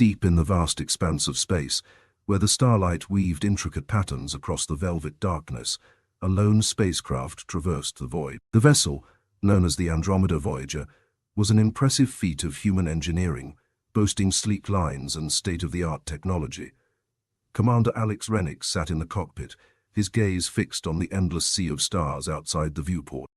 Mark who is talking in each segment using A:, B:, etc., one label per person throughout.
A: Deep in the vast expanse of space, where the starlight weaved intricate patterns across the velvet darkness, a lone spacecraft traversed the void. The vessel, known as the Andromeda Voyager, was an impressive feat of human engineering, boasting sleek lines and state-of-the-art technology. Commander Alex Rennick sat in the cockpit, his gaze fixed on the endless sea of stars outside the viewport.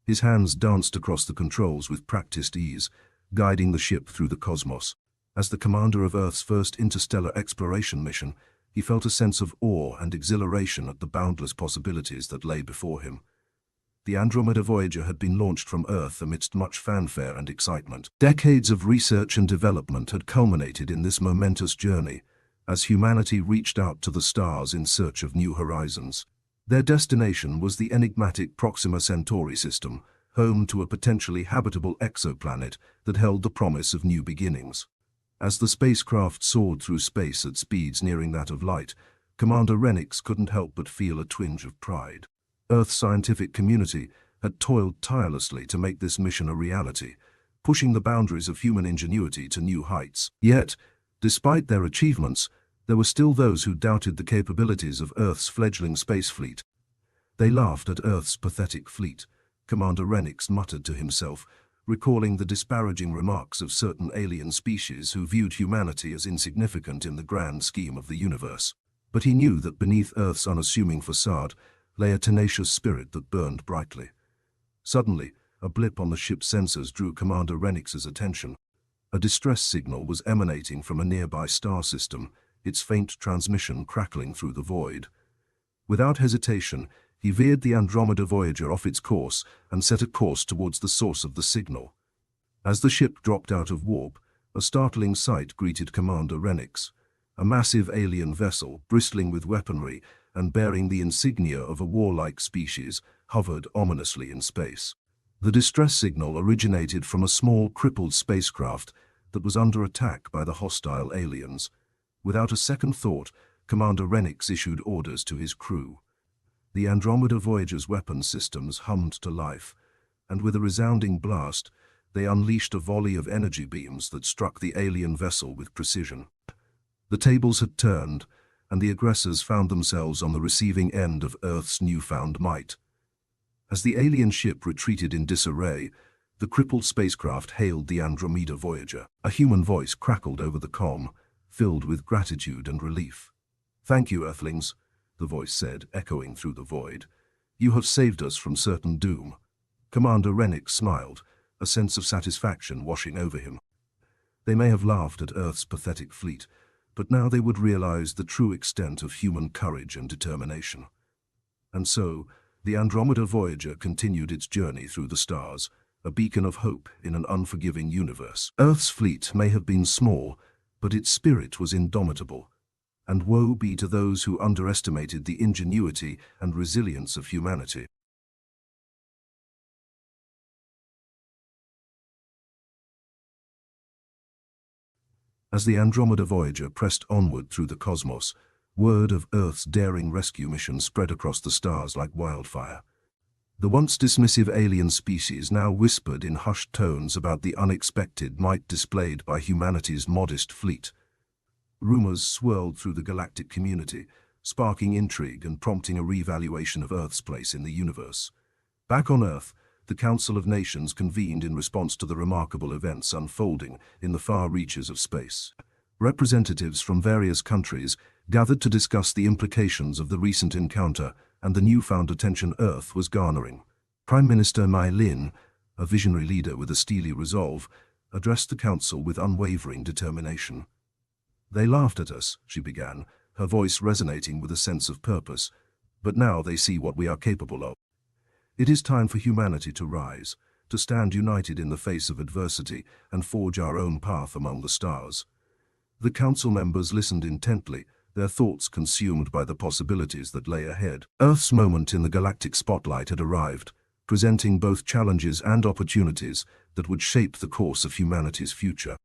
A: His hands danced across the controls with practiced ease, guiding the ship through the cosmos. As the commander of Earth's first interstellar exploration mission, he felt a sense of awe and exhilaration at the boundless possibilities that lay before him. The Andromeda Voyager had been launched from Earth amidst much fanfare and excitement. Decades of research and development had culminated in this momentous journey, as humanity reached out to the stars in search of new horizons. Their destination was the enigmatic Proxima Centauri system, home to a potentially habitable exoplanet that held the promise of new beginnings. As the spacecraft soared through space at speeds nearing that of light, Commander Rennick couldn't help but feel a twinge of pride. Earth's scientific community had toiled tirelessly to make this mission a reality, pushing the boundaries of human ingenuity to new heights. Yet, despite their achievements, there were still those who doubted the capabilities of Earth's fledgling space fleet. They laughed at Earth's pathetic fleet, Commander Rennick muttered to himself, recalling the disparaging remarks of certain alien species who viewed humanity as insignificant in the grand scheme of the universe. But he knew that beneath Earth's unassuming facade lay a tenacious spirit that burned brightly. Suddenly, a blip on the ship's sensors drew Commander Rennick's attention. A distress signal was emanating from a nearby star system, its faint transmission crackling through the void. Without hesitation, he veered the Andromeda Voyager off its course and set a course towards the source of the signal. As the ship dropped out of warp, a startling sight greeted Commander Rennick. A massive alien vessel, bristling with weaponry and bearing the insignia of a warlike species, hovered ominously in space. The distress signal originated from a small, crippled spacecraft that was under attack by the hostile aliens. Without a second thought, Commander Rennick issued orders to his crew. The Andromeda Voyager's weapon systems hummed to life, and with a resounding blast, they unleashed a volley of energy beams that struck the alien vessel with precision. The tables had turned, and the aggressors found themselves on the receiving end of Earth's newfound might. As the alien ship retreated in disarray, the crippled spacecraft hailed the Andromeda Voyager. A human voice crackled over the comm, filled with gratitude and relief. "Thank you, Earthlings," the voice said, echoing through the void. "You have saved us from certain doom." Commander Rennick smiled, a sense of satisfaction washing over him. They may have laughed at Earth's pathetic fleet, but now they would realize the true extent of human courage and determination. And so, the Andromeda Voyager continued its journey through the stars, a beacon of hope in an unforgiving universe. Earth's fleet may have been small, but its spirit was indomitable. And woe be to those who underestimated the ingenuity and resilience of humanity. As the Andromeda Voyager pressed onward through the cosmos, word of Earth's daring rescue mission spread across the stars like wildfire. The once dismissive alien species now whispered in hushed tones about the unexpected might displayed by humanity's modest fleet. Rumors swirled through the galactic community, sparking intrigue and prompting a reevaluation of Earth's place in the universe. Back on Earth, the Council of Nations convened in response to the remarkable events unfolding in the far reaches of space. Representatives from various countries gathered to discuss the implications of the recent encounter and the newfound attention Earth was garnering. Prime Minister Mai Lin, a visionary leader with a steely resolve, addressed the Council with unwavering determination. "They laughed at us," she began, her voice resonating with a sense of purpose, "but now they see what we are capable of. It is time for humanity to rise, to stand united in the face of adversity and forge our own path among the stars." The Council members listened intently, their thoughts consumed by the possibilities that lay ahead. Earth's moment in the galactic spotlight had arrived, presenting both challenges and opportunities that would shape the course of humanity's future.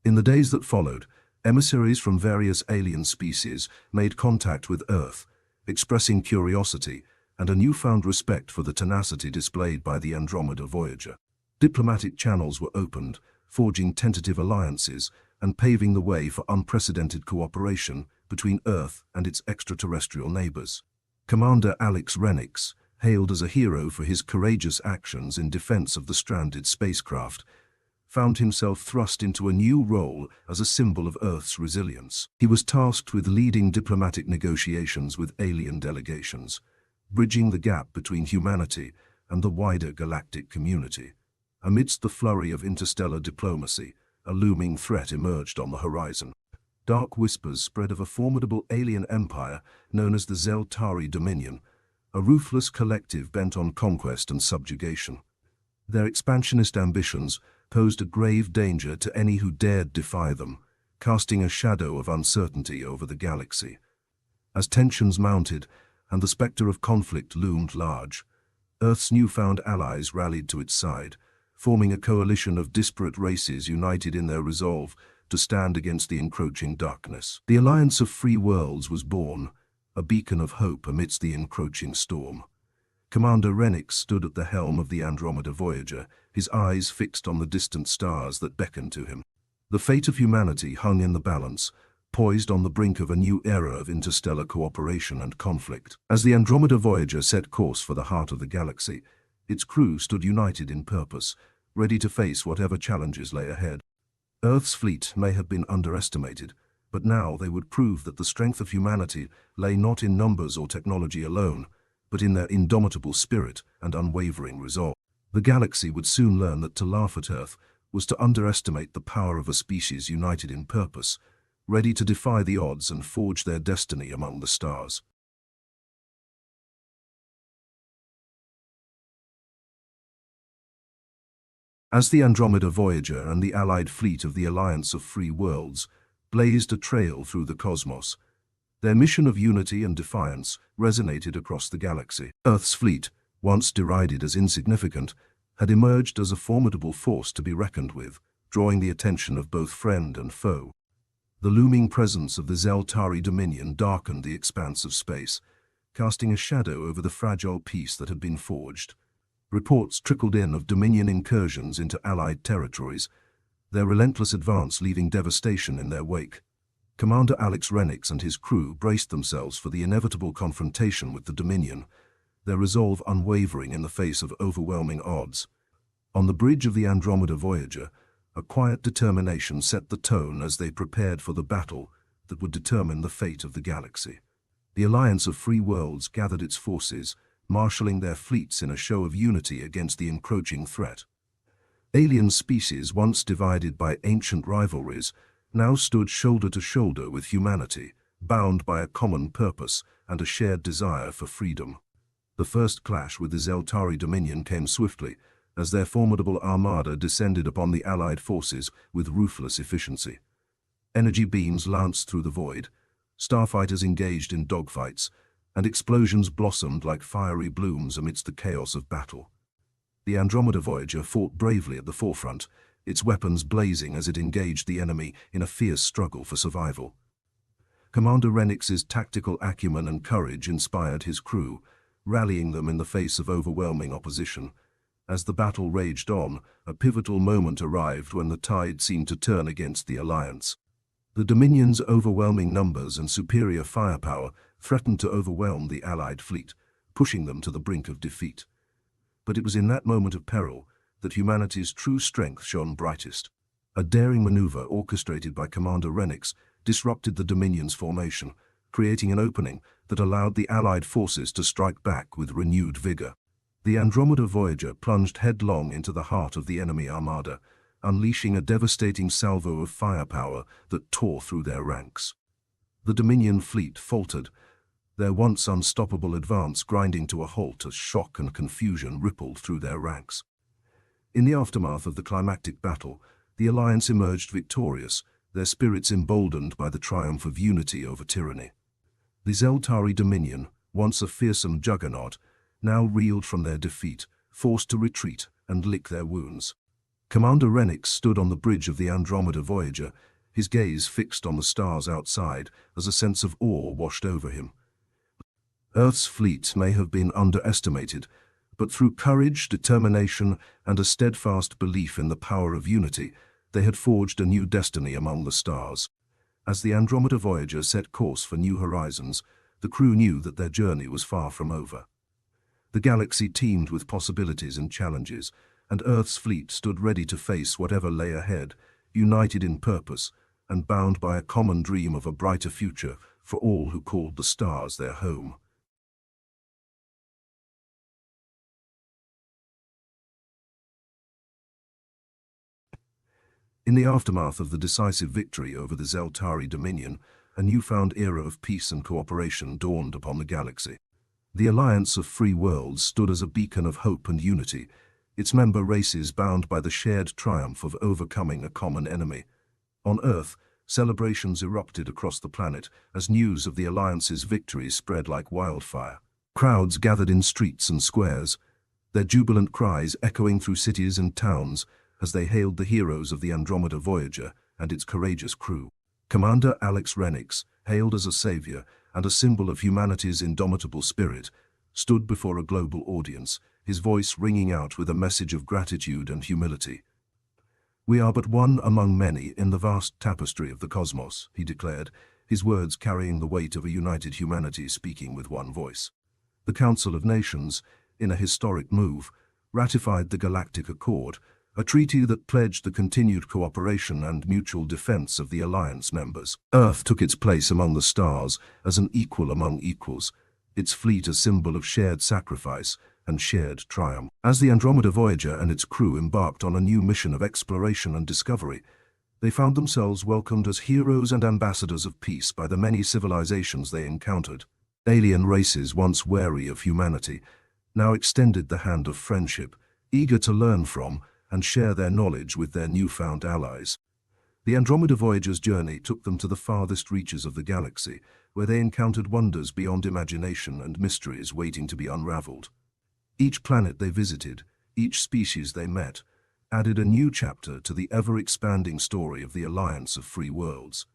A: In the days that followed, emissaries from various alien species made contact with Earth, expressing curiosity and a newfound respect for the tenacity displayed by the Andromeda Voyager. Diplomatic channels were opened, forging tentative alliances and paving the way for unprecedented cooperation between Earth and its extraterrestrial neighbors. Commander Alex Renix, hailed as a hero for his courageous actions in defense of the stranded spacecraft, found himself thrust into a new role as a symbol of Earth's resilience. He was tasked with leading diplomatic negotiations with alien delegations, bridging the gap between humanity and the wider galactic community. Amidst the flurry of interstellar diplomacy, a looming threat emerged on the horizon. Dark whispers spread of a formidable alien empire known as the Zeltari Dominion, a ruthless collective bent on conquest and subjugation. Their expansionist ambitions posed a grave danger to any who dared defy them, casting a shadow of uncertainty over the galaxy. As tensions mounted and the specter of conflict loomed large, Earth's newfound allies rallied to its side, forming a coalition of disparate races united in their resolve to stand against the encroaching darkness. The Alliance of Free Worlds was born, a beacon of hope amidst the encroaching storm. Commander Renix stood at the helm of the Andromeda Voyager, his eyes fixed on the distant stars that beckoned to him. The fate of humanity hung in the balance, poised on the brink of a new era of interstellar cooperation and conflict. As the Andromeda Voyager set course for the heart of the galaxy, its crew stood united in purpose, ready to face whatever challenges lay ahead. Earth's fleet may have been underestimated, but now they would prove that the strength of humanity lay not in numbers or technology alone, but in their indomitable spirit and unwavering resolve. The galaxy would soon learn that to laugh at Earth was to underestimate the power of a species united in purpose, ready to defy the odds and forge their destiny among the stars. As the Andromeda Voyager and the allied fleet of the Alliance of Free Worlds blazed a trail through the cosmos, their mission of unity and defiance resonated across the galaxy. Earth's fleet, once derided as insignificant, had emerged as a formidable force to be reckoned with, drawing the attention of both friend and foe. The looming presence of the Zeltari Dominion darkened the expanse of space, casting a shadow over the fragile peace that had been forged. Reports trickled in of Dominion incursions into Allied territories, their relentless advance leaving devastation in their wake. Commander Alex Renix and his crew braced themselves for the inevitable confrontation with the Dominion, their resolve unwavering in the face of overwhelming odds. On the bridge of the Andromeda Voyager, a quiet determination set the tone as they prepared for the battle that would determine the fate of the galaxy. The Alliance of Free Worlds gathered its forces, marshalling their fleets in a show of unity against the encroaching threat. Alien species once divided by ancient rivalries now stood shoulder to shoulder with humanity, bound by a common purpose and a shared desire for freedom. The first clash with the Zeltari Dominion came swiftly, as their formidable armada descended upon the Allied forces with ruthless efficiency. Energy beams lanced through the void, starfighters engaged in dogfights, and explosions blossomed like fiery blooms amidst the chaos of battle. The Andromeda Voyager fought bravely at the forefront, its weapons blazing as it engaged the enemy in a fierce struggle for survival. Commander Renix's tactical acumen and courage inspired his crew, rallying them in the face of overwhelming opposition. As the battle raged on, a pivotal moment arrived when the tide seemed to turn against the Alliance. The Dominion's overwhelming numbers and superior firepower threatened to overwhelm the Allied fleet, pushing them to the brink of defeat. But it was in that moment of peril that humanity's true strength shone brightest. A daring maneuver orchestrated by Commander Renix disrupted the Dominion's formation, creating an opening that allowed the Allied forces to strike back with renewed vigor. The Andromeda Voyager plunged headlong into the heart of the enemy armada, unleashing a devastating salvo of firepower that tore through their ranks. The Dominion fleet faltered, their once unstoppable advance grinding to a halt as shock and confusion rippled through their ranks. In the aftermath of the climactic battle, the Alliance emerged victorious, their spirits emboldened by the triumph of unity over tyranny. The Zeltari Dominion, once a fearsome juggernaut, now reeled from their defeat, forced to retreat and lick their wounds. Commander Renix stood on the bridge of the Andromeda Voyager, his gaze fixed on the stars outside as a sense of awe washed over him. Earth's fleet may have been underestimated, but through courage, determination, and a steadfast belief in the power of unity, They had forged a new destiny among the stars. As the Andromeda Voyager set course for new horizons, the crew knew that their journey was far from over. The galaxy teemed with possibilities and challenges, and Earth's fleet stood ready to face whatever lay ahead, united in purpose and bound by a common dream of a brighter future for all who called the stars their home. In the aftermath of the decisive victory over the Zeltari Dominion, a newfound era of peace and cooperation dawned upon the galaxy. The Alliance of Free Worlds stood as a beacon of hope and unity, its member races bound by the shared triumph of overcoming a common enemy. On Earth, celebrations erupted across the planet as news of the Alliance's victories spread like wildfire. Crowds gathered in streets and squares, their jubilant cries echoing through cities and towns as they hailed the heroes of the Andromeda Voyager and its courageous crew. Commander Alex Renix, hailed as a savior and a symbol of humanity's indomitable spirit, stood before a global audience, his voice ringing out with a message of gratitude and humility. "We are but one among many in the vast tapestry of the cosmos," he declared, his words carrying the weight of a united humanity speaking with one voice. The Council of Nations, in a historic move, ratified the Galactic Accord, a treaty that pledged the continued cooperation and mutual defense of the Alliance members. Earth took its place among the stars as an equal among equals, its fleet a symbol of shared sacrifice and shared triumph. As the Andromeda Voyager and its crew embarked on a new mission of exploration and discovery, they found themselves welcomed as heroes and ambassadors of peace by the many civilizations they encountered. Alien races once wary of humanity now extended the hand of friendship, eager to learn from and share their knowledge with their newfound allies. The Andromeda Voyager's journey took them to the farthest reaches of the galaxy, where they encountered wonders beyond imagination and mysteries waiting to be unraveled. Each planet they visited, each species they met, added a new chapter to the ever-expanding story of the Alliance of Free Worlds.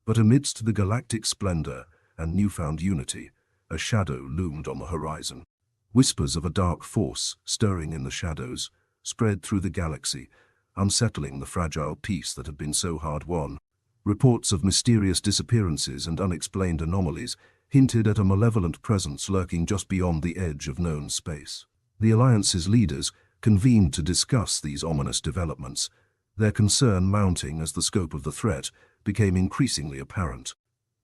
A: But amidst the galactic splendor and newfound unity, a shadow loomed on the horizon. Whispers of a dark force, stirring in the shadows, spread through the galaxy, unsettling the fragile peace that had been so hard won. Reports of mysterious disappearances and unexplained anomalies hinted at a malevolent presence lurking just beyond the edge of known space. The Alliance's leaders convened to discuss these ominous developments, their concern mounting as the scope of the threat became increasingly apparent.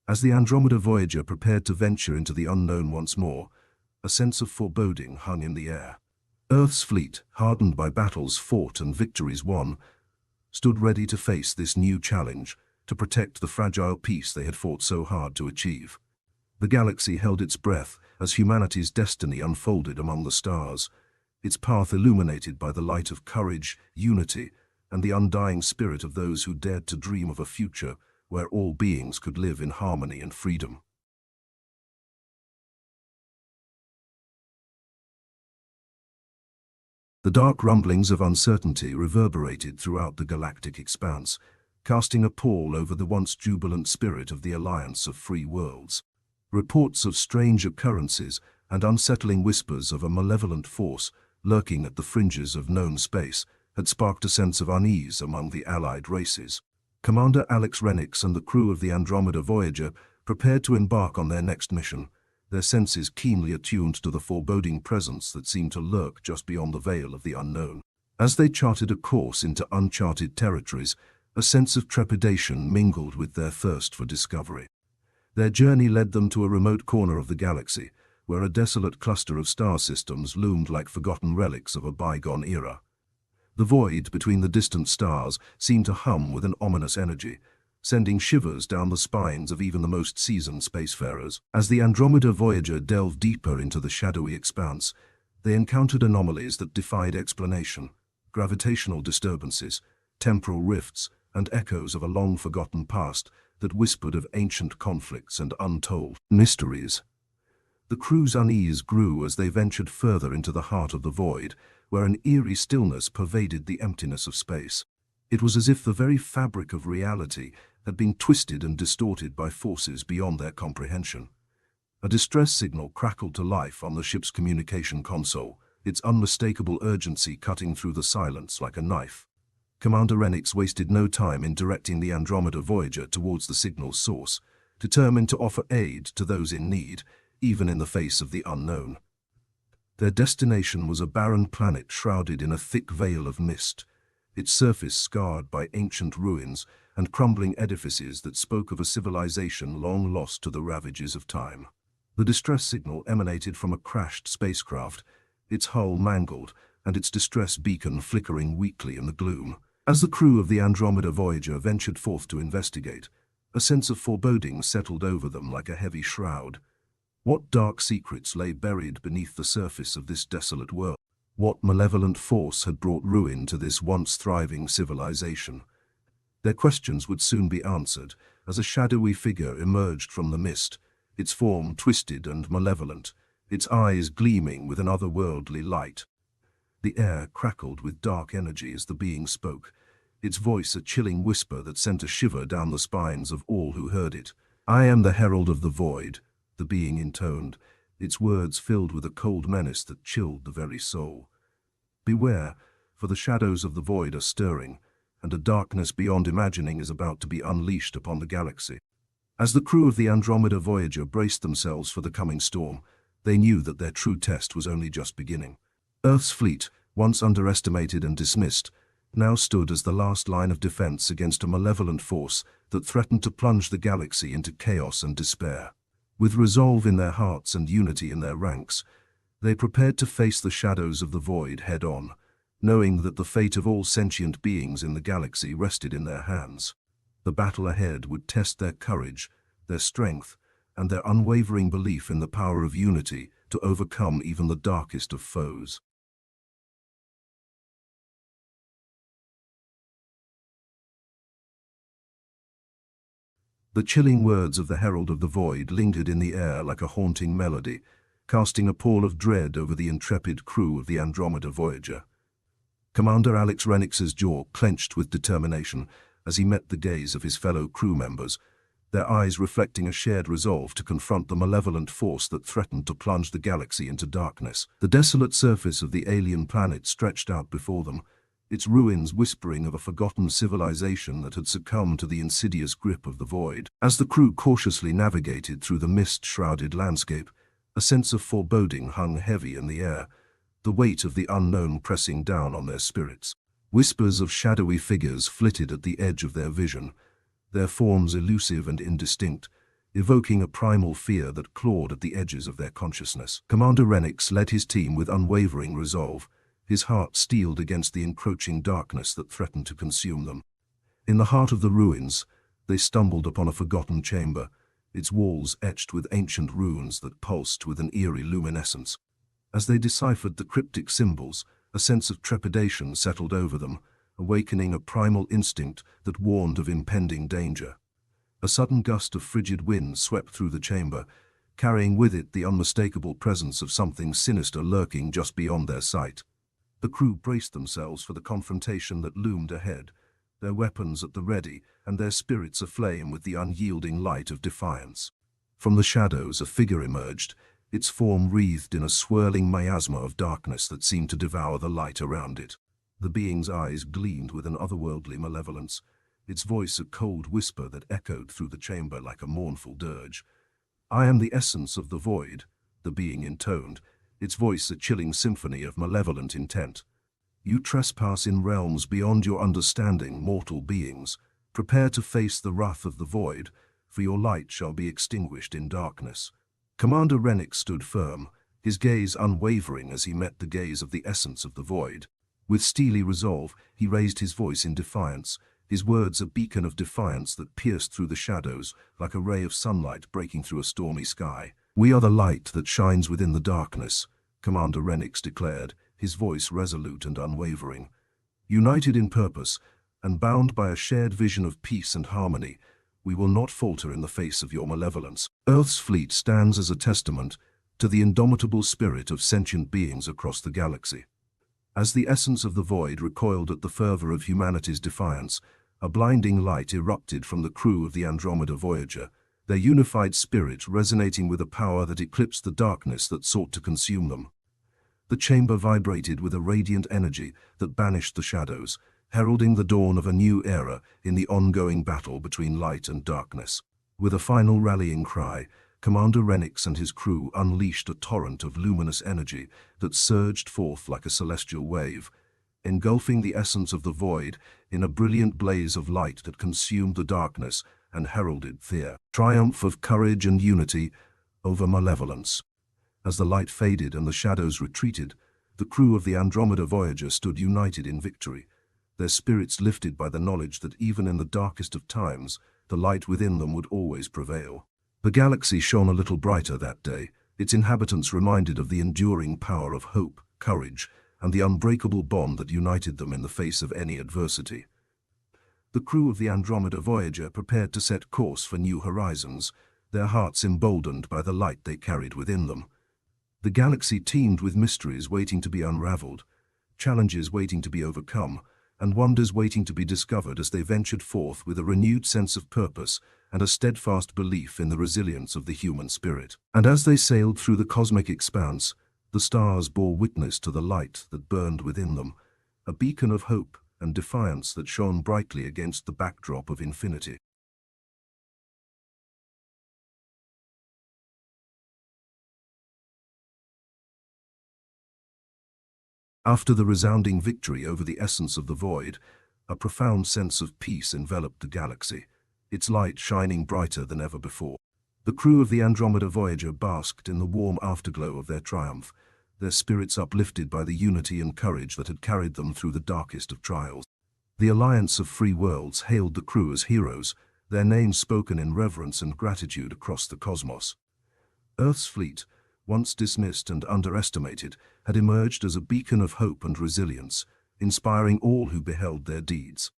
A: As the Andromeda Voyager prepared to venture into the unknown once more, a sense of foreboding hung in the air. Earth's fleet, hardened by battles fought and victories won, stood ready to face this new challenge, to protect the fragile peace they had fought so hard to achieve. The galaxy held its breath as humanity's destiny unfolded among the stars, its path illuminated by the light of courage, unity, and the undying spirit of those who dared to dream of a future where all beings could live in harmony and freedom. The dark rumblings of uncertainty reverberated throughout the galactic expanse, casting a pall over the once jubilant spirit of the Alliance of Free Worlds. Reports of strange occurrences and unsettling whispers of a malevolent force lurking at the fringes of known space had sparked a sense of unease among the allied races. Commander Alex Renix and the crew of the Andromeda Voyager prepared to embark on their next mission, their senses keenly attuned to the foreboding presence that seemed to lurk just beyond the veil of the unknown. As they charted a course into uncharted territories, a sense of trepidation mingled with their thirst for discovery. Their journey led them to a remote corner of the galaxy, where a desolate cluster of star systems loomed like forgotten relics of a bygone era. The void between the distant stars seemed to hum with an ominous energy, sending shivers down the spines of even the most seasoned spacefarers. As the Andromeda Voyager delved deeper into the shadowy expanse, they encountered anomalies that defied explanation: gravitational disturbances, temporal rifts, and echoes of a long-forgotten past that whispered of ancient conflicts and untold mysteries. The crew's unease grew as they ventured further into the heart of the void, where an eerie stillness pervaded the emptiness of space. It was as if the very fabric of reality had been twisted and distorted by forces beyond their comprehension. A distress signal crackled to life on the ship's communication console, its unmistakable urgency cutting through the silence like a knife. Commander Renix wasted no time in directing the Andromeda Voyager towards the signal's source, determined to offer aid to those in need, even in the face of the unknown. Their destination was a barren planet shrouded in a thick veil of mist, its surface scarred by ancient ruins and crumbling edifices that spoke of a civilization long lost to the ravages of time. The distress signal emanated from a crashed spacecraft, its hull mangled and its distress beacon flickering weakly in the gloom. As the crew of the Andromeda Voyager ventured forth to investigate, a sense of foreboding settled over them like a heavy shroud. What dark secrets lay buried beneath the surface of this desolate world? What malevolent force had brought ruin to this once thriving civilization? Their questions would soon be answered as a shadowy figure emerged from the mist, its form twisted and malevolent, its eyes gleaming with an otherworldly light. The air crackled with dark energy as the being spoke, its voice a chilling whisper that sent a shiver down the spines of all who heard it. "I am the Herald of the Void," the being intoned, its words filled with a cold menace that chilled the very soul. "Beware, for the shadows of the void are stirring, and a darkness beyond imagining is about to be unleashed upon the galaxy." As the crew of the Andromeda Voyager braced themselves for the coming storm, they knew that their true test was only just beginning. Earth's fleet, once underestimated and dismissed, now stood as the last line of defense against a malevolent force that threatened to plunge the galaxy into chaos and despair. With resolve in their hearts and unity in their ranks, they prepared to face the shadows of the void head-on, knowing that the fate of all sentient beings in the galaxy rested in their hands. The battle ahead would test their courage, their strength, and their unwavering belief in the power of unity to overcome even the darkest of foes. The chilling words of the Herald of the Void lingered in the air like a haunting melody, casting a pall of dread over the intrepid crew of the Andromeda Voyager. Commander Alex Renix's jaw clenched with determination as he met the gaze of his fellow crew members, their eyes reflecting a shared resolve to confront the malevolent force that threatened to plunge the galaxy into darkness. The desolate surface of the alien planet stretched out before them, its ruins whispering of a forgotten civilization that had succumbed to the insidious grip of the void. As the crew cautiously navigated through the mist-shrouded landscape, a sense of foreboding hung heavy in the air, the weight of the unknown pressing down on their spirits. Whispers of shadowy figures flitted at the edge of their vision, their forms elusive and indistinct, evoking a primal fear that clawed at the edges of their consciousness. Commander Renix led his team with unwavering resolve, his heart steeled against the encroaching darkness that threatened to consume them. In the heart of the ruins, they stumbled upon a forgotten chamber, its walls etched with ancient runes that pulsed with an eerie luminescence. As they deciphered the cryptic symbols, a sense of trepidation settled over them, awakening a primal instinct that warned of impending danger. A sudden gust of frigid wind swept through the chamber, carrying with it the unmistakable presence of something sinister lurking just beyond their sight. The crew braced themselves for the confrontation that loomed ahead, their weapons at the ready and their spirits aflame with the unyielding light of defiance. From the shadows, a figure emerged, its form wreathed in a swirling miasma of darkness that seemed to devour the light around it. The being's eyes gleamed with an otherworldly malevolence, its voice a cold whisper that echoed through the chamber like a mournful dirge. "I am the essence of the void," the being intoned, its voice a chilling symphony of malevolent intent. "You trespass in realms beyond your understanding, mortal beings. Prepare to face the wrath of the void, for your light shall be extinguished in darkness." Commander Renix stood firm, his gaze unwavering as he met the gaze of the essence of the void. With steely resolve, he raised his voice in defiance, his words a beacon of defiance that pierced through the shadows like a ray of sunlight breaking through a stormy sky. "We are the light that shines within the darkness," Commander Renix declared, his voice resolute and unwavering. "United in purpose, and bound by a shared vision of peace and harmony, we will not falter in the face of your malevolence." Earth's fleet stands as a testament to the indomitable spirit of sentient beings across the galaxy. As the essence of the void recoiled at the fervor of humanity's defiance, a blinding light erupted from the crew of the Andromeda Voyager, their unified spirit resonating with a power that eclipsed the darkness that sought to consume them. The chamber vibrated with a radiant energy that banished the shadows, heralding the dawn of a new era in the ongoing battle between light and darkness. With a final rallying cry, Commander Renix and his crew unleashed a torrent of luminous energy that surged forth like a celestial wave, engulfing the essence of the void in a brilliant blaze of light that consumed the darkness and heralded the triumph of courage and unity over malevolence. As the light faded and the shadows retreated, the crew of the Andromeda Voyager stood united in victory, their spirits lifted by the knowledge that even in the darkest of times, the light within them would always prevail. The galaxy shone a little brighter that day, its inhabitants reminded of the enduring power of hope, courage, and the unbreakable bond that united them in the face of any adversity. The crew of the Andromeda Voyager prepared to set course for new horizons, their hearts emboldened by the light they carried within them. The galaxy teemed with mysteries waiting to be unraveled, challenges waiting to be overcome, and wonders waiting to be discovered as they ventured forth with a renewed sense of purpose and a steadfast belief in the resilience of the human spirit. And as they sailed through the cosmic expanse, the stars bore witness to the light that burned within them, a beacon of hope and defiance that shone brightly against the backdrop of infinity. After the resounding victory over the essence of the void, a profound sense of peace enveloped the galaxy, its light shining brighter than ever before. The crew of the Andromeda Voyager basked in the warm afterglow of their triumph, their spirits uplifted by the unity and courage that had carried them through the darkest of trials. The Alliance of Free Worlds hailed the crew as heroes, their names spoken in reverence and gratitude across the cosmos. Earth's fleet, once dismissed and underestimated, had emerged as a beacon of hope and resilience, inspiring all who beheld their deeds.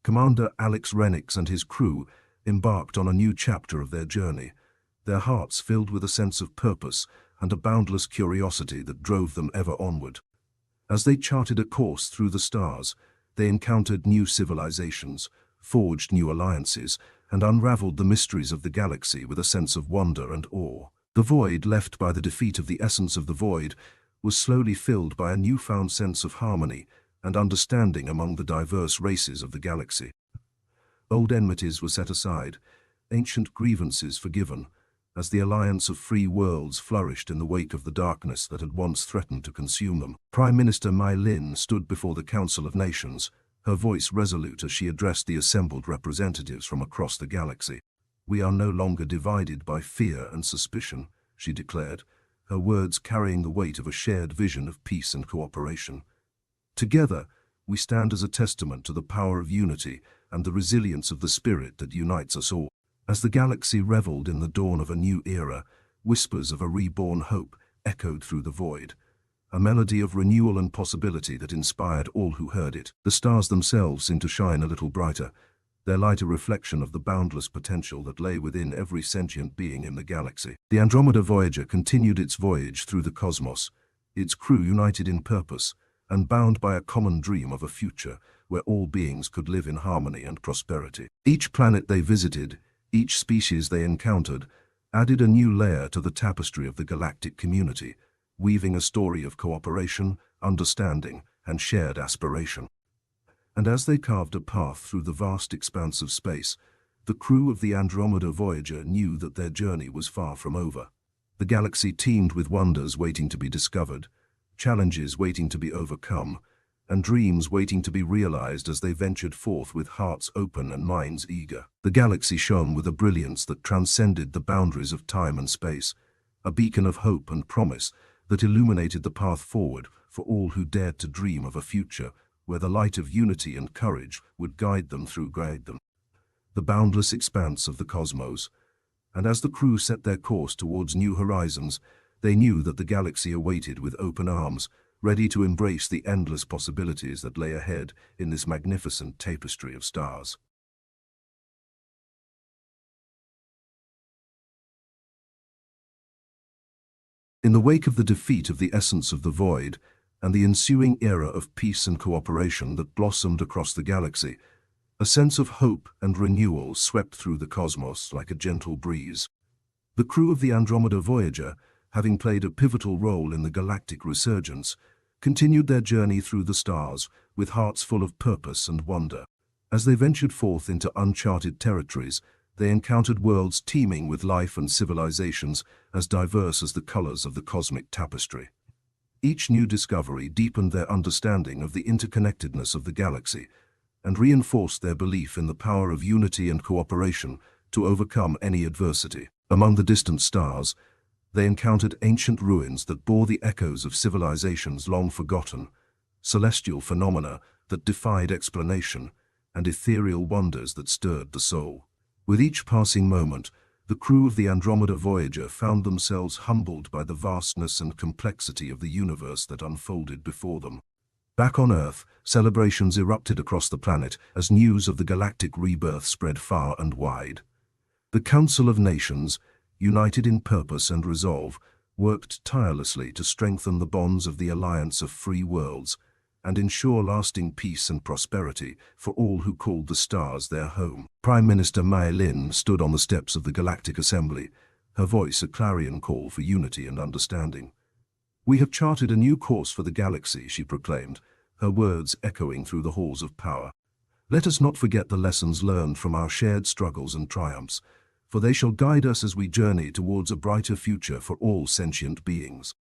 A: Commander Alex Renix and his crew embarked on a new chapter of their journey, their hearts filled with a sense of purpose and a boundless curiosity that drove them ever onward. As they charted a course through the stars, they encountered new civilizations, forged new alliances, and unraveled the mysteries of the galaxy with a sense of wonder and awe. The void left by the defeat of the essence of the void was slowly filled by a newfound sense of harmony and understanding among the diverse races of the galaxy. Old enmities were set aside, ancient grievances forgiven, as the Alliance of Free Worlds flourished in the wake of the darkness that had once threatened to consume them. Prime Minister Mai Lin stood before the Council of Nations, her voice resolute as she addressed the assembled representatives from across the galaxy. "We are no longer divided by fear and suspicion," she declared, her words carrying the weight of a shared vision of peace and cooperation. "Together, we stand as a testament to the power of unity and the resilience of the spirit that unites us all." As the galaxy reveled in the dawn of a new era, whispers of a reborn hope echoed through the void, a melody of renewal and possibility that inspired all who heard it. The stars themselves seemed to shine a little brighter, their light a reflection of the boundless potential that lay within every sentient being in the galaxy. The Andromeda Voyager continued its voyage through the cosmos, its crew united in purpose and bound by a common dream of a future where all beings could live in harmony and prosperity. Each planet they visited, each species they encountered, added a new layer to the tapestry of the galactic community, weaving a story of cooperation, understanding, and shared aspiration. And as they carved a path through the vast expanse of space, the crew of the Andromeda Voyager knew that their journey was far from over. The galaxy teemed with wonders waiting to be discovered, challenges waiting to be overcome, and dreams waiting to be realized as they ventured forth with hearts open and minds eager. The galaxy shone with a brilliance that transcended the boundaries of time and space, a beacon of hope and promise that illuminated the path forward for all who dared to dream of a future where the light of unity and courage would guide them. The boundless expanse of the cosmos. And as the crew set their course towards new horizons, they knew that the galaxy awaited with open arms, ready to embrace the endless possibilities that lay ahead in this magnificent tapestry of stars. In the wake of the defeat of the essence of the void, and the ensuing era of peace and cooperation that blossomed across the galaxy, a sense of hope and renewal swept through the cosmos like a gentle breeze. The crew of the Andromeda Voyager, having played a pivotal role in the galactic resurgence, continued their journey through the stars with hearts full of purpose and wonder. As they ventured forth into uncharted territories, they encountered worlds teeming with life and civilizations as diverse as the colors of the cosmic tapestry. Each new discovery deepened their understanding of the interconnectedness of the galaxy and reinforced their belief in the power of unity and cooperation to overcome any adversity. Among the distant stars, they encountered ancient ruins that bore the echoes of civilizations long forgotten, celestial phenomena that defied explanation, and ethereal wonders that stirred the soul. With each passing moment, the crew of the Andromeda Voyager found themselves humbled by the vastness and complexity of the universe that unfolded before them. Back on Earth, celebrations erupted across the planet as news of the galactic rebirth spread far and wide. The Council of Nations, united in purpose and resolve, worked tirelessly to strengthen the bonds of the Alliance of Free Worlds and ensure lasting peace and prosperity for all who called the stars their home. Prime Minister Mai Lin stood on the steps of the Galactic Assembly, her voice a clarion call for unity and understanding. "We have charted a new course for the galaxy," she proclaimed, her words echoing through the halls of power. "Let us not forget the lessons learned from our shared struggles and triumphs, for they shall guide us as we journey towards a brighter future for all sentient beings."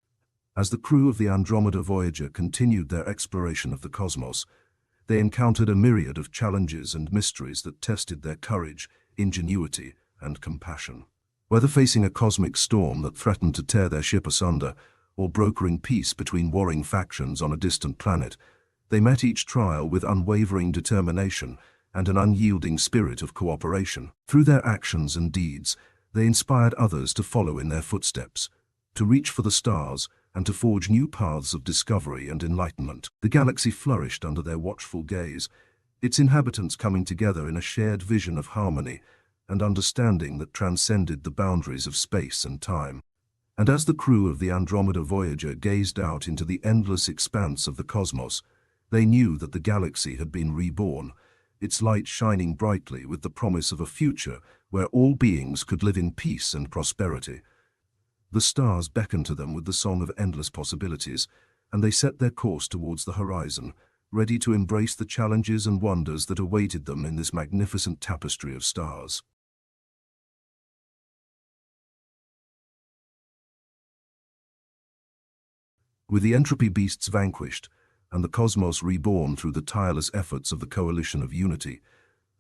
A: As the crew of the Andromeda Voyager continued their exploration of the cosmos, they encountered a myriad of challenges and mysteries that tested their courage, ingenuity, and compassion. Whether facing a cosmic storm that threatened to tear their ship asunder, or brokering peace between warring factions on a distant planet, they met each trial with unwavering determination and an unyielding spirit of cooperation. Through their actions and deeds, they inspired others to follow in their footsteps, to reach for the stars, and to forge new paths of discovery and enlightenment. The galaxy flourished under their watchful gaze, its inhabitants coming together in a shared vision of harmony and understanding that transcended the boundaries of space and time. And as the crew of the Andromeda Voyager gazed out into the endless expanse of the cosmos, they knew that the galaxy had been reborn, its light shining brightly with the promise of a future where all beings could live in peace and prosperity. The stars beckoned to them with the song of endless possibilities, and they set their course towards the horizon, ready to embrace the challenges and wonders that awaited them in this magnificent tapestry of stars. With the entropy beasts vanquished, and the cosmos reborn through the tireless efforts of the Coalition of Unity,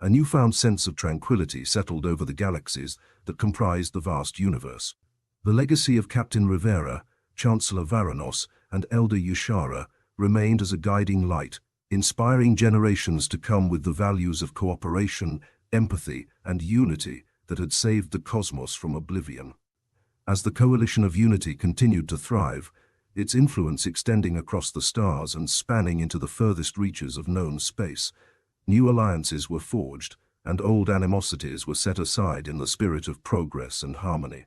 A: a newfound sense of tranquility settled over the galaxies that comprised the vast universe. The legacy of Captain Rivera, Chancellor Varanos, and Elder Yushara remained as a guiding light, inspiring generations to come with the values of cooperation, empathy, and unity that had saved the cosmos from oblivion. As the Coalition of Unity continued to thrive, its influence extending across the stars and spanning into the furthest reaches of known space, new alliances were forged, and old animosities were set aside in the spirit of progress and harmony.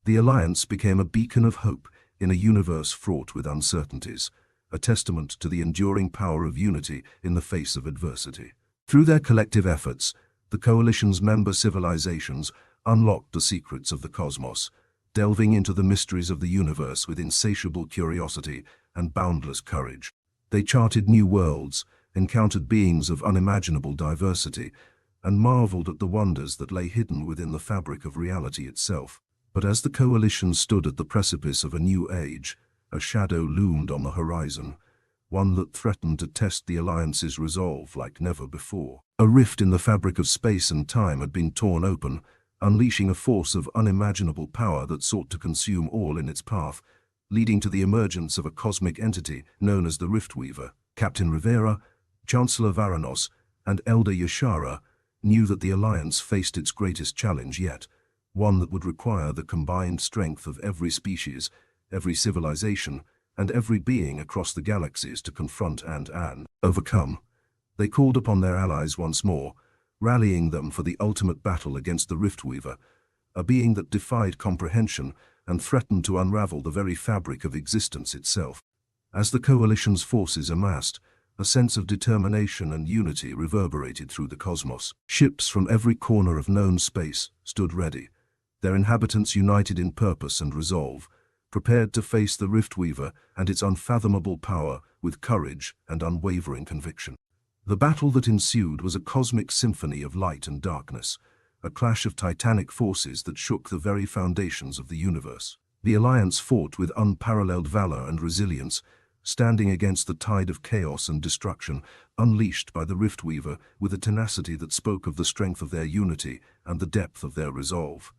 A: The alliance became a beacon of hope in a universe fraught with uncertainties, a testament to the enduring power of unity in the face of adversity. Through their collective efforts, the Coalition's member civilizations unlocked the secrets of the cosmos, delving into the mysteries of the universe with insatiable curiosity and boundless courage. They charted new worlds, encountered beings of unimaginable diversity, and marveled at the wonders that lay hidden within the fabric of reality itself. But as the Coalition stood at the precipice of a new age, a shadow loomed on the horizon, one that threatened to test the Alliance's resolve like never before. A rift in the fabric of space and time had been torn open, unleashing a force of unimaginable power that sought to consume all in its path, leading to the emergence of a cosmic entity known as the Riftweaver. Captain Rivera, Chancellor Varanos, and Elder Yushara knew that the Alliance faced its greatest challenge yet, one that would require the combined strength of every species, every civilization, and every being across the galaxies to confront and overcome. They called upon their allies once more, rallying them for the ultimate battle against the Riftweaver, a being that defied comprehension and threatened to unravel the very fabric of existence itself. As the Coalition's forces amassed, a sense of determination and unity reverberated through the cosmos. Ships from every corner of known space stood ready, their inhabitants united in purpose and resolve, prepared to face the Riftweaver and its unfathomable power with courage and unwavering conviction. The battle that ensued was a cosmic symphony of light and darkness, a clash of titanic forces that shook the very foundations of the universe. The Alliance fought with unparalleled valor and resilience, standing against the tide of chaos and destruction unleashed by the Riftweaver with a tenacity that spoke of the strength of their unity and the depth of their resolve.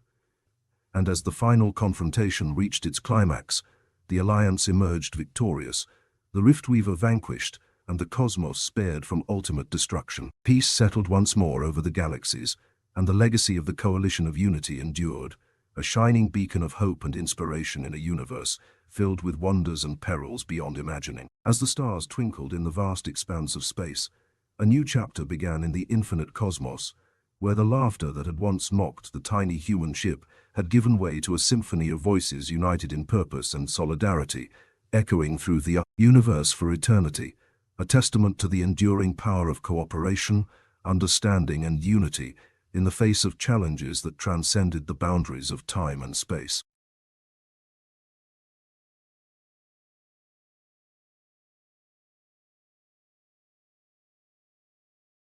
A: And as the final confrontation reached its climax, the Alliance emerged victorious, the Riftweaver vanquished, and the cosmos spared from ultimate destruction. Peace settled once more over the galaxies, and the legacy of the Coalition of Unity endured, a shining beacon of hope and inspiration in a universe filled with wonders and perils beyond imagining. As the stars twinkled in the vast expanse of space, a new chapter began in the infinite cosmos, where the laughter that had once mocked the tiny human ship had given way to a symphony of voices united in purpose and solidarity, echoing through the universe for eternity, a testament to the enduring power of cooperation, understanding, and unity in the face of challenges that transcended the boundaries of time and space.